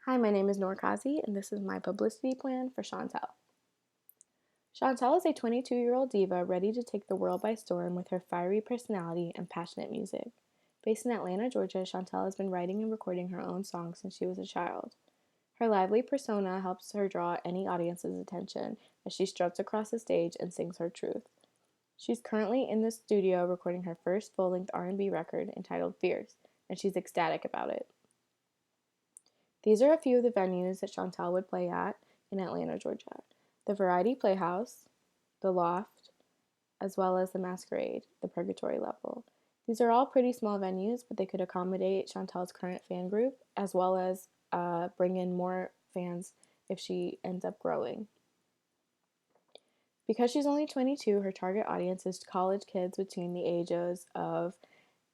Hi, my name is Noor Qazi, and this is my publicity plan for Chantelle. Chantelle is a 22-year-old diva ready to take the world by storm with her fiery personality and passionate music. Based in Atlanta, Georgia, Chantelle has been writing and recording her own songs since she was a child. Her lively persona helps her draw any audience's attention as she struts across the stage and sings her truth. She's currently in the studio recording her first full-length R&B record entitled Fierce, and she's ecstatic about it. These are a few of the venues that Chantelle would play at in Atlanta, Georgia: the Variety Playhouse, the Loft, as well as the Masquerade, the Purgatory level. These are all pretty small venues, but they could accommodate Chantelle's current fan group as well as bring in more fans if she ends up growing. Because she's only 22, her target audience is college kids between the ages of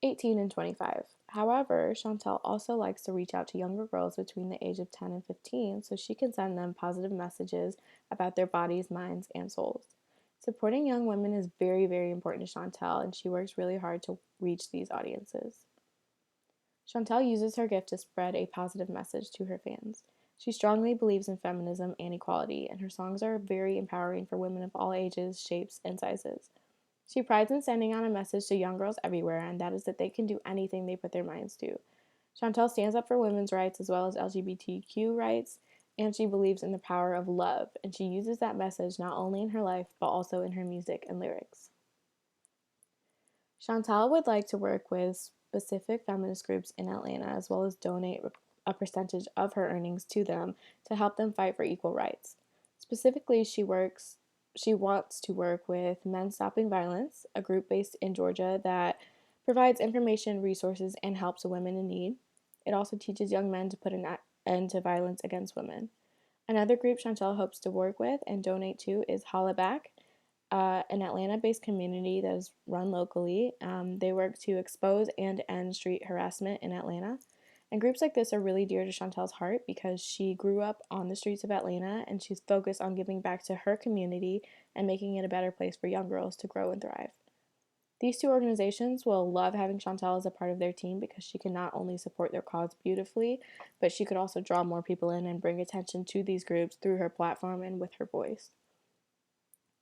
18 and 25. However, Chantelle also likes to reach out to younger girls between the age of 10 and 15 so she can send them positive messages about their bodies, minds, and souls. Supporting young women is very, very important to Chantelle, and she works really hard to reach these audiences. Chantelle uses her gift to spread a positive message to her fans. She strongly believes in feminism and equality, and her songs are very empowering for women of all ages, shapes, and sizes. She prides in sending out a message to young girls everywhere, and that is that they can do anything they put their minds to. Chantelle stands up for women's rights as well as LGBTQ rights, and she believes in the power of love, and she uses that message not only in her life but also in her music and lyrics. Chantelle would like to work with specific feminist groups in Atlanta as well as donate a percentage of her earnings to them to help them fight for equal rights. Specifically, she wants to work with Men Stopping Violence, a group based in Georgia that provides information, resources, and helps women in need. It also teaches young men to put an end to violence against women. Another group Chantelle hopes to work with and donate to is Holla Back, an Atlanta based community that is run locally. They work to expose and end street harassment in Atlanta. And groups like this are really dear to Chantelle's heart because she grew up on the streets of Atlanta and she's focused on giving back to her community and making it a better place for young girls to grow and thrive. These two organizations will love having Chantelle as a part of their team because she can not only support their cause beautifully, but she could also draw more people in and bring attention to these groups through her platform and with her voice.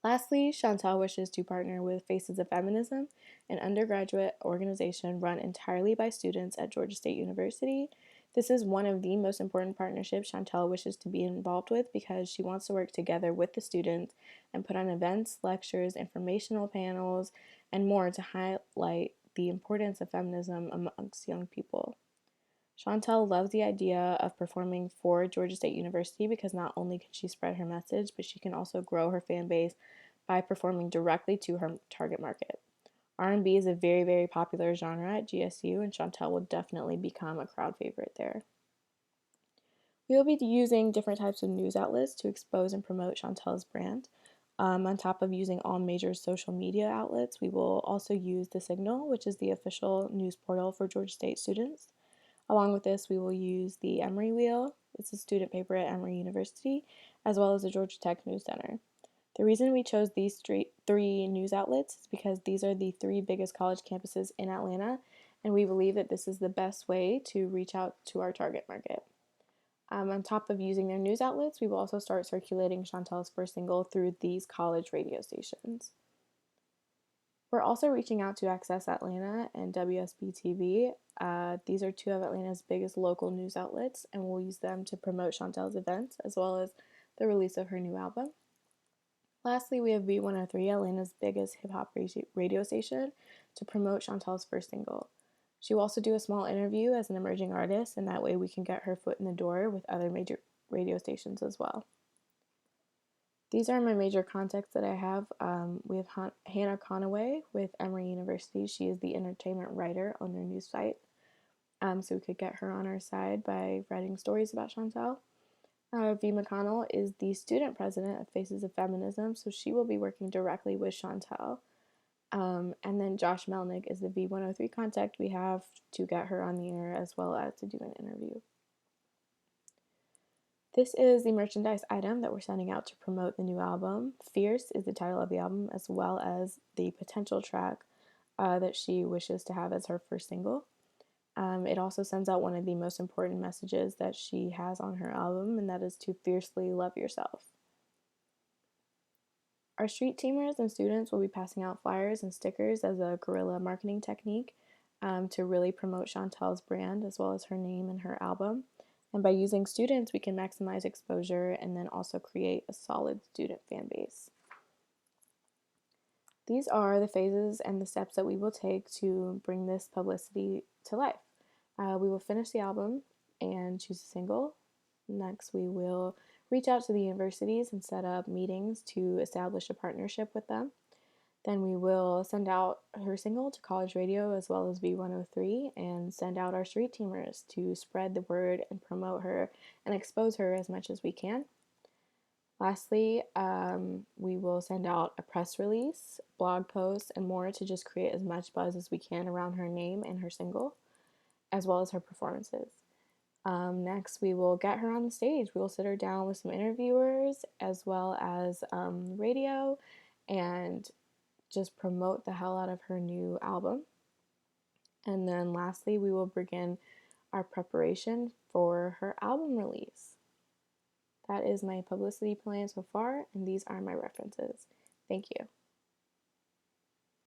Lastly, Chantelle wishes to partner with Faces of Feminism, an undergraduate organization run entirely by students at Georgia State University. This is one of the most important partnerships Chantelle wishes to be involved with because she wants to work together with the students and put on events, lectures, informational panels, and more to highlight the importance of feminism amongst young people. Chantelle loves the idea of performing for Georgia State University because not only can she spread her message, but she can also grow her fan base by performing directly to her target market. R&B is a very, very popular genre at GSU, and Chantelle will definitely become a crowd favorite there. We will be using different types of news outlets to expose and promote Chantelle's brand. On top of using all major social media outlets, we will also use The Signal, which is the official news portal for Georgia State students. Along with this, we will use the Emory Wheel. It's a student paper at Emory University, as well as the Georgia Tech News Center. The reason we chose these three news outlets is because these are the three biggest college campuses in Atlanta, and we believe that this is the best way to reach out to our target market. On top of using their news outlets, we will also start circulating Chantelle's first single through these college radio stations. We're also reaching out to Access Atlanta and WSB TV. These are two of Atlanta's biggest local news outlets, and we'll use them to promote Chantelle's events as well as the release of her new album. Lastly, we have V103, Atlanta's biggest hip hop radio station, to promote Chantelle's first single. She will also do a small interview as an emerging artist, and that way we can get her foot in the door with other major radio stations as well. These are my major contacts that I have. We have Hannah Conaway with Emory University. She is the entertainment writer on their news site. So we could get her on our side by writing stories about Chantelle. V. McConnell is the student president of Faces of Feminism, so she will be working directly with Chantelle. And then Josh Melnick is the V103 contact we have to get her on the air as well as to do an interview. This is the merchandise item that we're sending out to promote the new album. Fierce is the title of the album, as well as the potential track that she wishes to have as her first single. It also sends out one of the most important messages that she has on her album, and that is to fiercely love yourself. Our street teamers and students will be passing out flyers and stickers as a guerrilla marketing technique to really promote Chantelle's brand as well as her name and her album. And by using students, we can maximize exposure and then also create a solid student fan base. These are the phases and the steps that we will take to bring this publicity to life. We will finish the album and choose a single. Next, we will reach out to the universities and set up meetings to establish a partnership with them. Then we will send out her single to college radio as well as B103 and send out our street teamers to spread the word and promote her and expose her as much as we can. Lastly, we will send out a press release, blog posts, and more to just create as much buzz as we can around her name and her single, as well as her performances. Next, we will get her on the stage. We will sit her down with some interviewers as well as radio and just promote the hell out of her new album. And then lastly, we will begin our preparation for her album release. That is my publicity plan so far, and these are my references. Thank you.